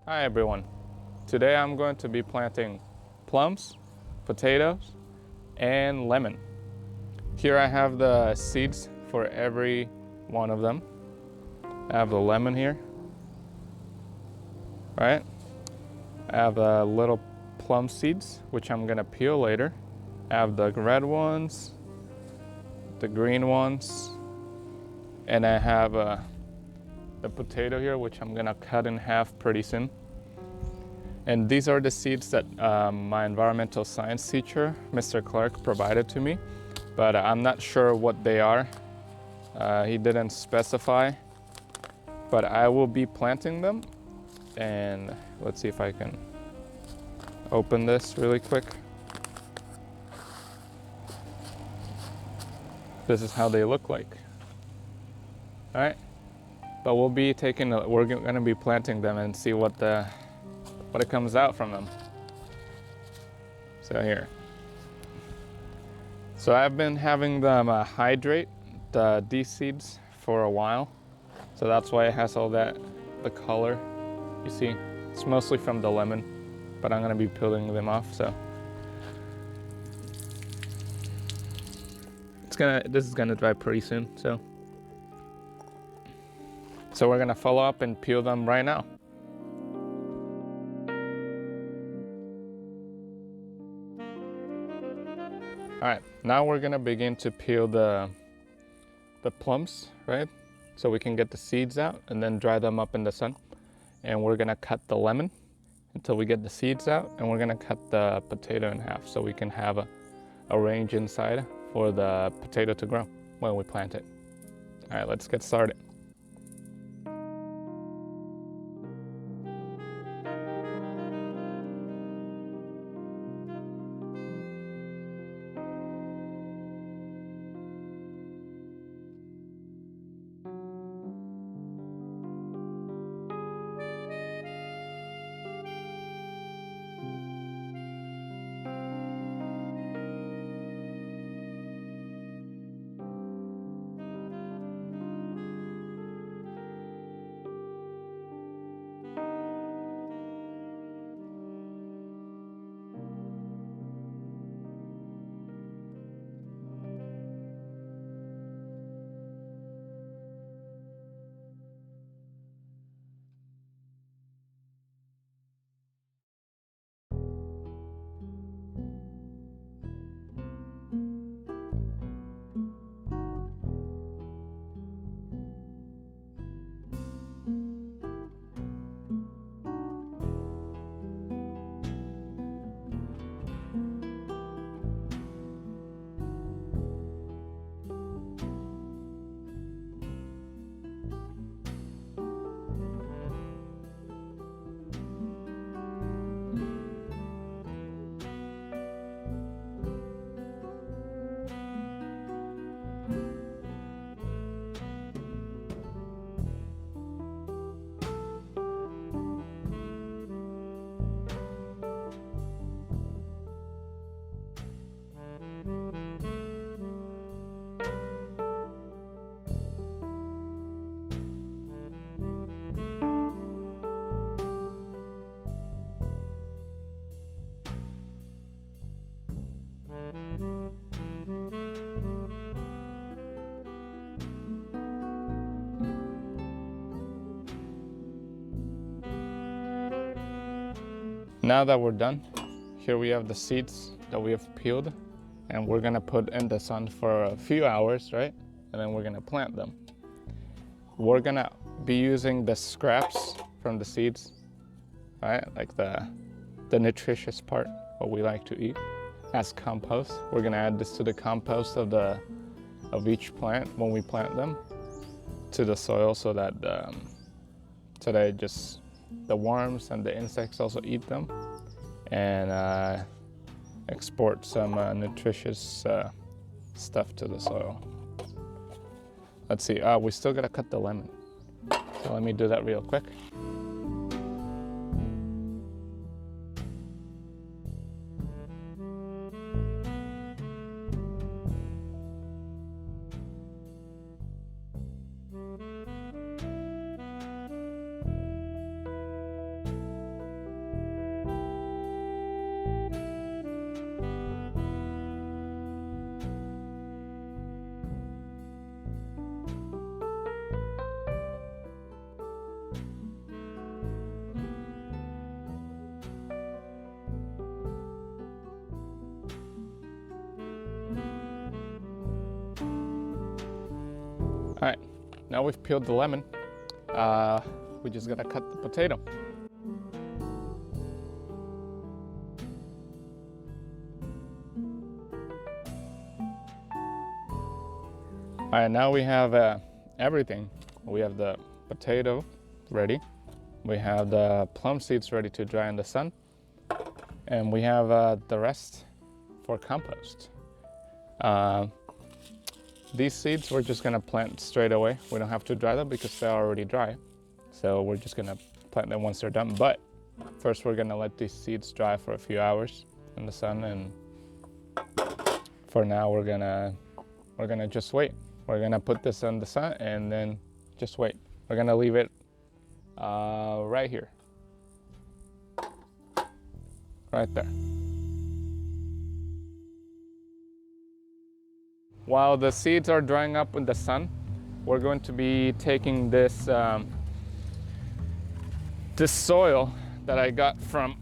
Hi everyone. Today I'm going to be planting plums, potatoes, and lemon. Here I have the seeds for every one of them. I have the lemon here, right? I have the little plum seeds, which I'm gonna peel later. I have the red ones, the green ones, and I have the potato here, which I'm gonna cut in half pretty soon. And these are the seeds that my environmental science teacher, Mr. Clark, provided to me, but I'm not sure what they are. He didn't specify, but I will be planting them. And let's see if I can open this really quick. This is how they look like. All right, but we're gonna be planting them and see what it comes out from them. So here. So I've been having them hydrate these seeds for a while. So that's why it has all the color. You see, it's mostly from the lemon, but I'm gonna be peeling them off, so. This is gonna dry pretty soon, so. So we're gonna follow up and peel them right now. All right, now we're gonna begin to peel the plums, right? So we can get the seeds out and then dry them up in the sun. And we're gonna cut the lemon until we get the seeds out, and we're gonna cut the potato in half so we can have a range inside for the potato to grow when we plant it. All right, let's get started. Now that we're done, here we have the seeds that we have peeled, and we're gonna put in the sun for a few hours, right? And then we're gonna plant them. We're gonna be using the scraps from the seeds, right? Like the nutritious part, what we like to eat, as compost. We're gonna add this to the compost of each plant when we plant them to the soil, so that just the worms and the insects also eat them, and export some nutritious stuff to the soil. Let's see, we still gotta cut the lemon. So let me do that real quick. All right, now we've peeled the lemon. We just gotta cut the potato. All right, now we have everything. We have the potato ready. We have the plum seeds ready to dry in the sun. And we have the rest for compost. These seeds we're just gonna plant straight away. We don't have to dry them because they're already dry. So we're just gonna plant them once they're done. But first we're gonna let these seeds dry for a few hours in the sun, and for now we're gonna just wait. We're gonna put this in the sun and then just wait. We're gonna leave it right here. Right there. While the seeds are drying up in the sun, we're going to be taking this this soil that I got from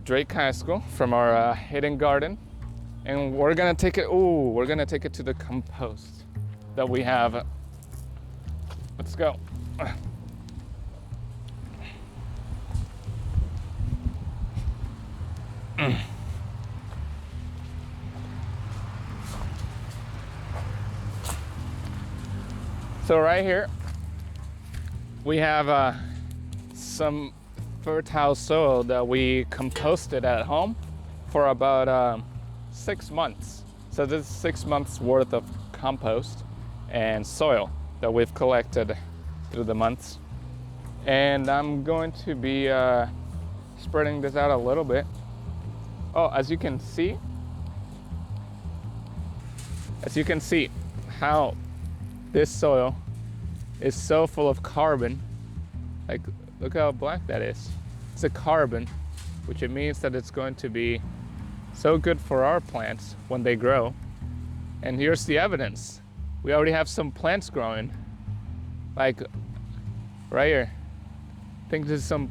Drake High School, from our hidden garden, and we're gonna take it. We're gonna take it to the compost that we have. Let's go. So right here we have some fertile soil that we composted at home for about 6 months. So this is 6 months worth of compost and soil that we've collected through the months. And I'm going to be spreading this out a little bit. Oh, as you can see how this soil is so full of carbon. Like, look how black that is. It's a carbon, which it means that it's going to be so good for our plants when they grow. And here's the evidence. We already have some plants growing. Like right here. I think this is some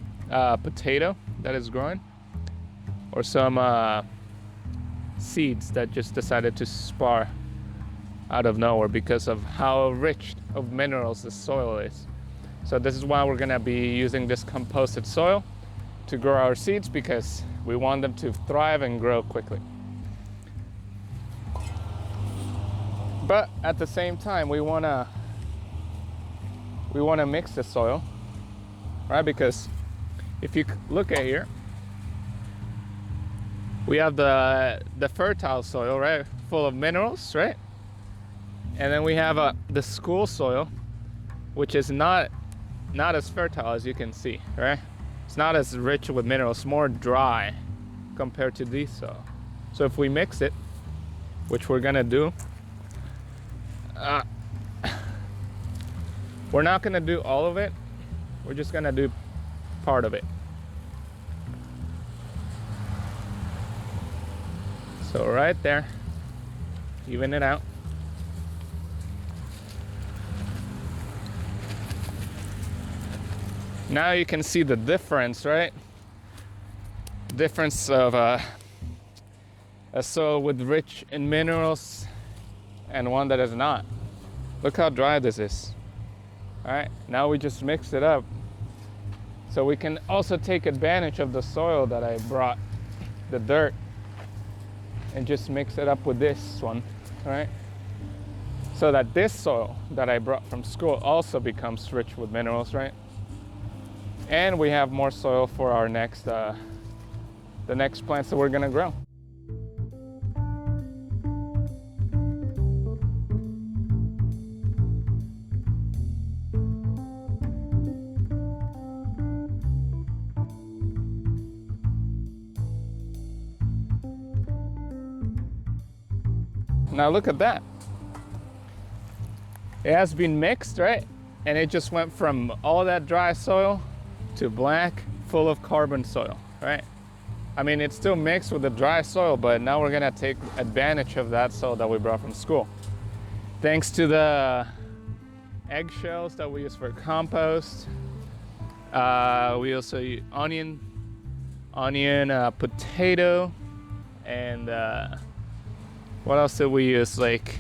potato that is growing, or some seeds that just decided to spar out of nowhere because of how rich of minerals the soil is. So this is why we're gonna be using this composted soil to grow our seeds, because we want them to thrive and grow quickly. But at the same time, we wanna mix the soil, right? Because if you look at here, we have the fertile soil, right? Full of minerals, right? And then we have the school soil, which is not as fertile as you can see, right? It's not as rich with minerals, more dry compared to these soil. So if we mix it, which we're gonna do, we're not gonna do all of it. We're just gonna do part of it. So right there, even it out. Now you can see the difference, right? Difference of a soil with rich in minerals and one that is not. Look how dry this is. All right, now we just mix it up. So we can also take advantage of the soil that I brought, the dirt, and just mix it up with this one, all right? So that this soil that I brought from school also becomes rich with minerals, right? And we have more soil for our next, the next plants that we're gonna grow. Now look at that. It has been mixed, right? And it just went from all that dry soil to black, full of carbon soil, right? I mean, it's still mixed with the dry soil, but now we're gonna take advantage of that soil that we brought from school. Thanks to the eggshells that we use for compost. We also use onion, potato, and what else did we use? Like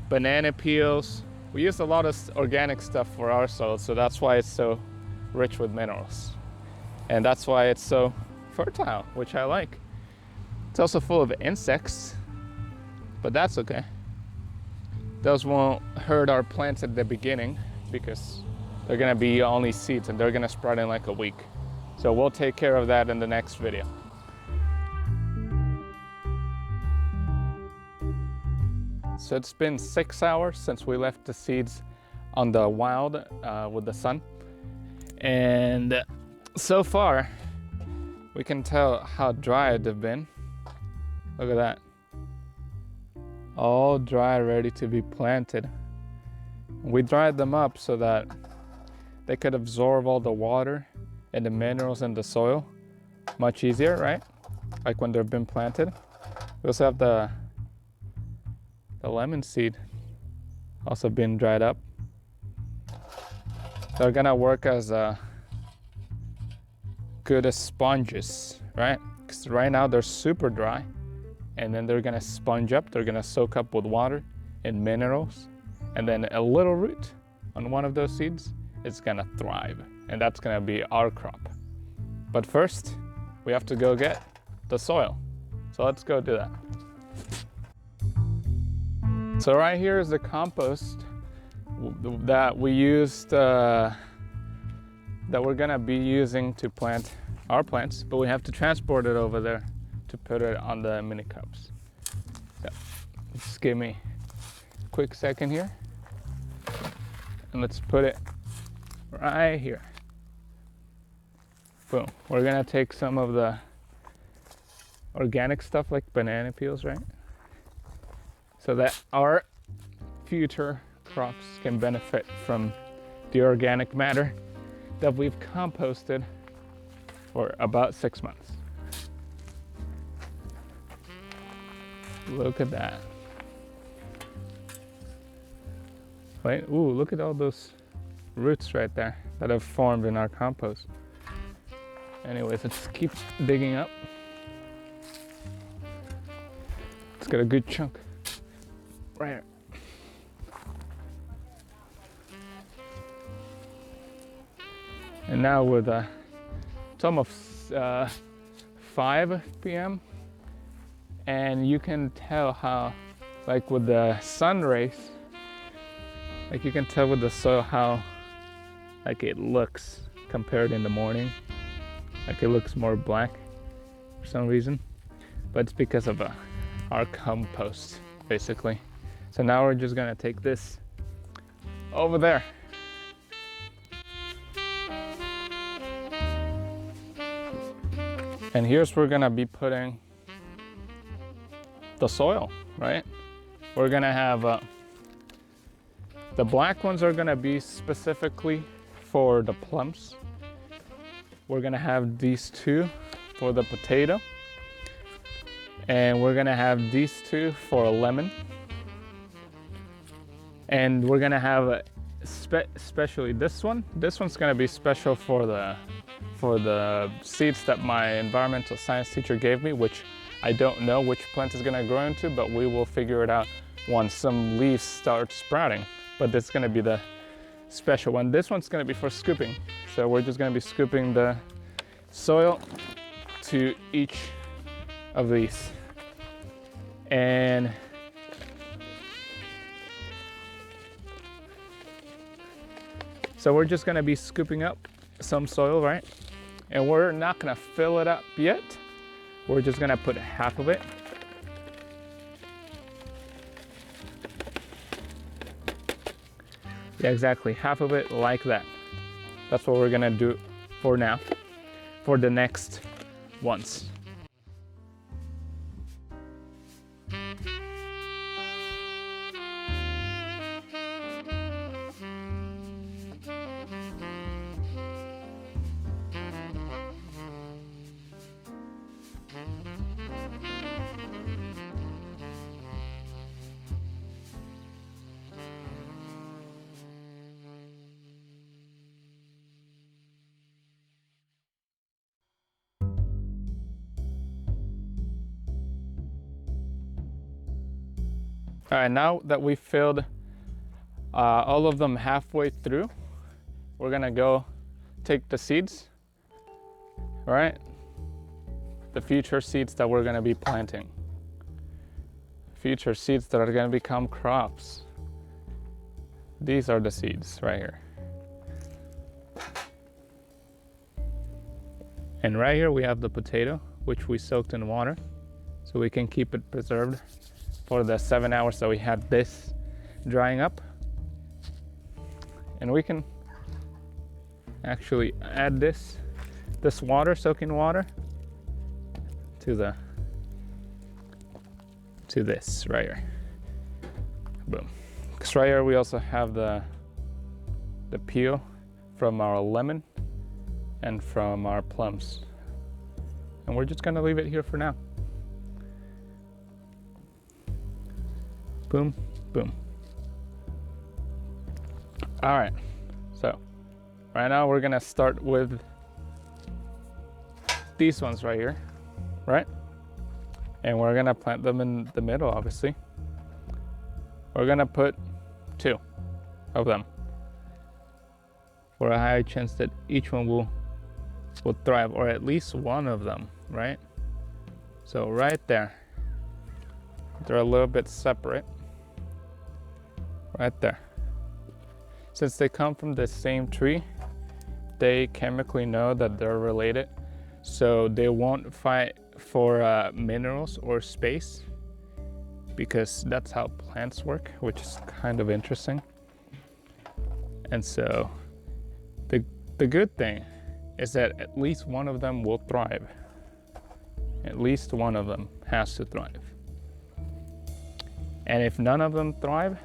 banana peels, We use a lot of organic stuff for our soil, so that's why it's so rich with minerals. And that's why it's so fertile, which I like. It's also full of insects, but that's okay. Those won't hurt our plants at the beginning because they're gonna be only seeds and they're gonna sprout in like a week. So we'll take care of that in the next video. So it's been 6 hours since we left the seeds on the wild with the sun. And so far, we can tell how dry they've been. Look at that. All dry, ready to be planted. We dried them up so that they could absorb all the water and the minerals in the soil much easier, right? Like when they've been planted. We also have the lemon seed also been dried up. They're gonna work as good as sponges, right? Because right now they're super dry, and then they're gonna sponge up, they're gonna soak up with water and minerals, and then a little root on one of those seeds is gonna thrive, and that's gonna be our crop. But first, we have to go get the soil. So let's go do that. So right here is the compost that we used, that we're gonna be using to plant our plants, but we have to transport it over there to put it on the mini cups. So just give me a quick second here, and let's put it right here. Boom. We're gonna take some of the organic stuff like banana peels, right? So that our future crops can benefit from the organic matter that we've composted for about 6 months. Look at that. Wait, ooh, look at all those roots right there that have formed in our compost. Anyways, let's keep digging up. Let's get a good chunk right here. And now with it's almost 5 p.m. and you can tell how, like with the sun rays, like you can tell with the soil how like it looks compared in the morning. Like it looks more black for some reason, but it's because of our compost basically. So now we're just gonna take this over there. And here's where we're gonna be putting the soil, right? We're gonna have the black ones are gonna be specifically for the plums. We're gonna have these two for the potato, and we're gonna have these two for a lemon, and we're gonna have especially this one. This one's gonna be special for the seeds that my environmental science teacher gave me, which I don't know which plant is gonna grow into, but we will figure it out once some leaves start sprouting. But this is gonna be the special one. This one's gonna be for scooping. So we're just gonna be scooping the soil to each of these. And so we're just gonna be scooping up some soil, right? And we're not gonna fill it up yet. We're just gonna put half of it. Yeah, exactly, half of it like that. That's what we're gonna do for now, for the next ones. All right, now that we filled all of them halfway through, we're gonna go take the seeds, right? The future seeds that we're gonna be planting. Future seeds that are gonna become crops. These are the seeds right here. And right here we have the potato, which we soaked in water, so we can keep it preserved for the 7 hours that we had this drying up. And we can actually add this water, soaking water, to this right here. Boom. Because right here we also have the peel from our lemon and from our plums. And we're just gonna leave it here for now. Boom, boom. All right, so right now we're gonna start with these ones right here, right? And we're gonna plant them in the middle, obviously. We're gonna put 2 of them for a high chance that each one will thrive, or at least one of them, right? So right there, they're a little bit separate, right there. Since they come from the same tree, they chemically know that they're related, so they won't fight for minerals or space, because that's how plants work, which is kind of interesting. And so the good thing is that at least one of them will thrive. At least one of them has to thrive. And if none of them thrive,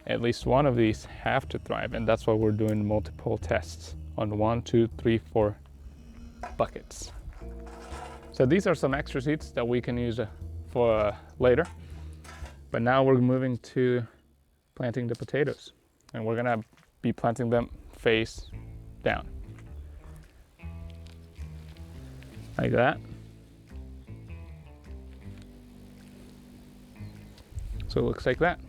at least one of these have to thrive. And that's why we're doing multiple tests on 1, 2, 3, 4 buckets. So these are some extra seeds that we can use for later. But now we're moving to planting the potatoes. And we're gonna be planting them face down. Like that. So it looks like that.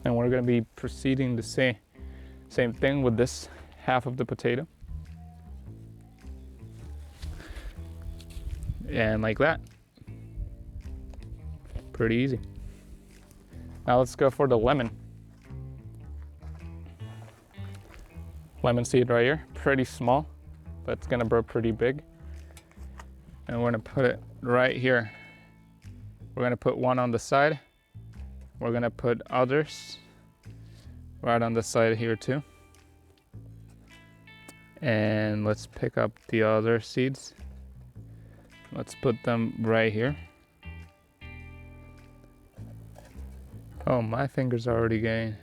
And we're gonna be proceeding the same thing with this half of the potato. And like that. Pretty easy. Now let's go for the lemon. Lemon seed right here, pretty small, but it's gonna grow pretty big. And we're gonna put it right here. We're gonna put one on the side. We're gonna put others right on the side here too. And let's pick up the other seeds. Let's put them right here. Oh, my fingers are already getting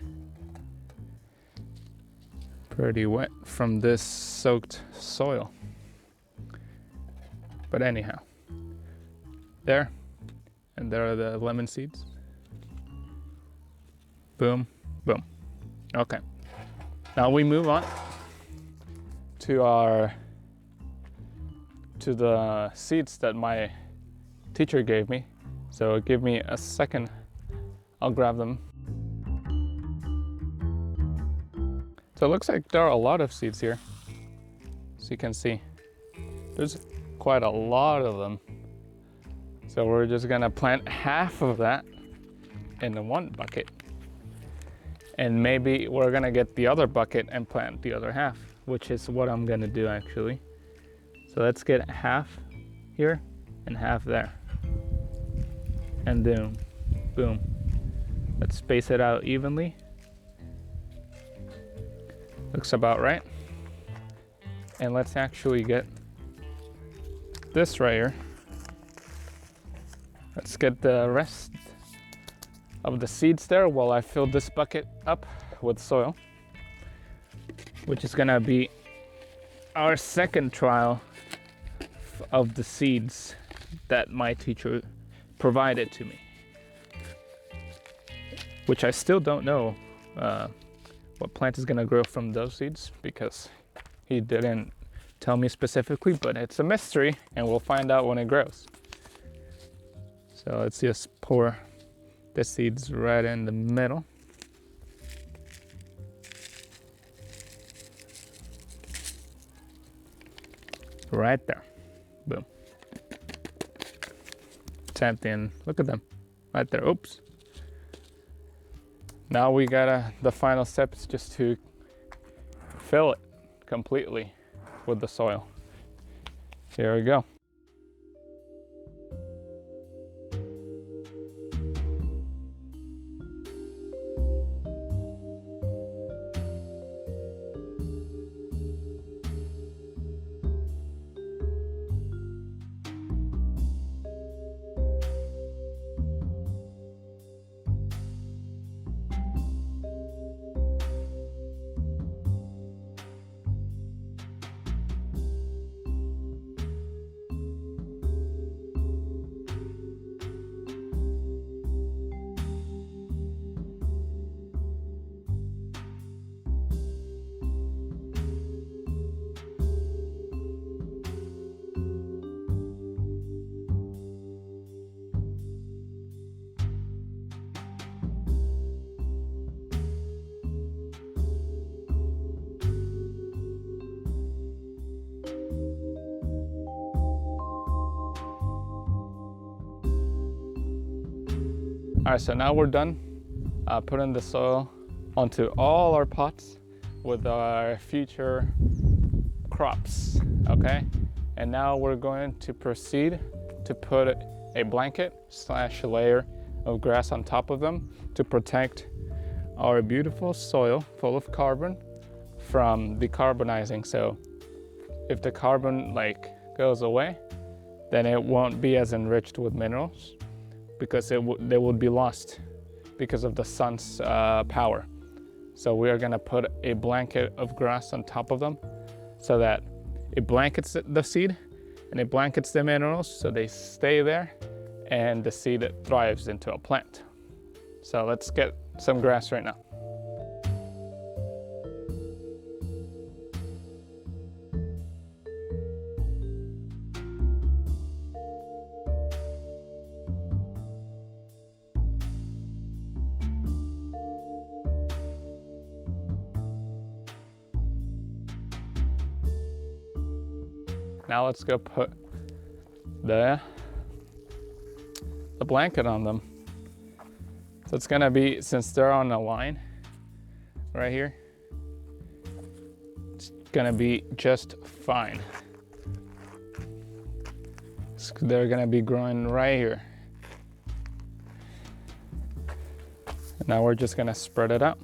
pretty wet from this soaked soil. But anyhow, there, and there are the lemon seeds. Boom, boom. Okay, now we move on to the seeds that my teacher gave me. So give me a second, I'll grab them. So it looks like there are a lot of seeds here. So you can see, there's quite a lot of them. So we're just gonna plant half of that in the one bucket. And maybe we're gonna get the other bucket and plant the other half, which is what I'm gonna do actually. So let's get half here and half there. And boom, boom. Let's space it out evenly. Looks about right. And let's actually get this right here. Let's get the rest of the seeds there while I fill this bucket up with soil, which is gonna be our second trial of the seeds that my teacher provided to me, which I still don't know what plant is gonna grow from those seeds, because he didn't tell me specifically, but it's a mystery and we'll find out when it grows. So let's just pour the seeds right in the middle. Right there. Boom. It's empty and look at them. Right there. Oops. Now we gotta, the final step is just to fill it completely with the soil. Here we go. All right, so now we're done putting the soil onto all our pots with our future crops, okay? And now we're going to proceed to put a blanket / layer of grass on top of them to protect our beautiful soil full of carbon from decarbonizing. So if the carbon goes away, then it won't be as enriched with minerals, because they would be lost because of the sun's power. So we are gonna put a blanket of grass on top of them so that it blankets the seed and it blankets the minerals so they stay there and the seed thrives into a plant. So let's get some grass right now. Now let's go put the blanket on them. So it's gonna be, since they're on a line right here, it's gonna be just fine. They're gonna be growing right here. Now we're just gonna spread it out.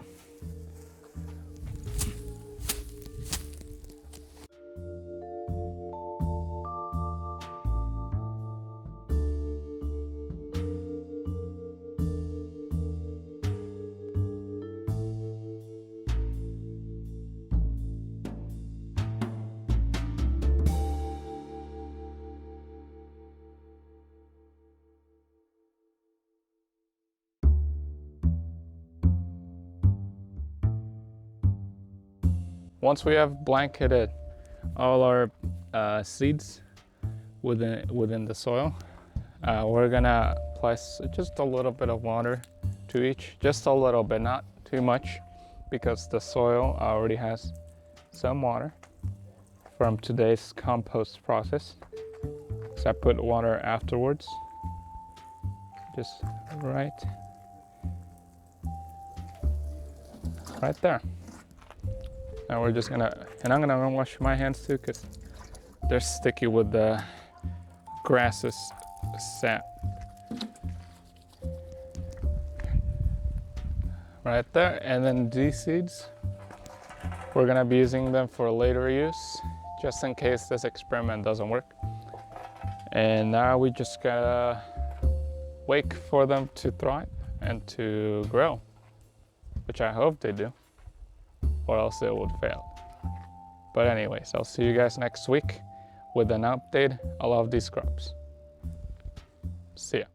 Once we have blanketed all our seeds within the soil, we're gonna place just a little bit of water to each, just a little bit, not too much, because the soil already has some water from today's compost process. So I put water afterwards, just right there. Now we're just gonna, and I'm gonna wash my hands too, because they're sticky with the grasses sap. Right there, and then these seeds, we're gonna be using them for later use, just in case this experiment doesn't work. And now we just gotta wait for them to thrive and to grow, which I hope they do, or else it would fail. But anyways, I'll see you guys next week with an update of all of these crops. See ya.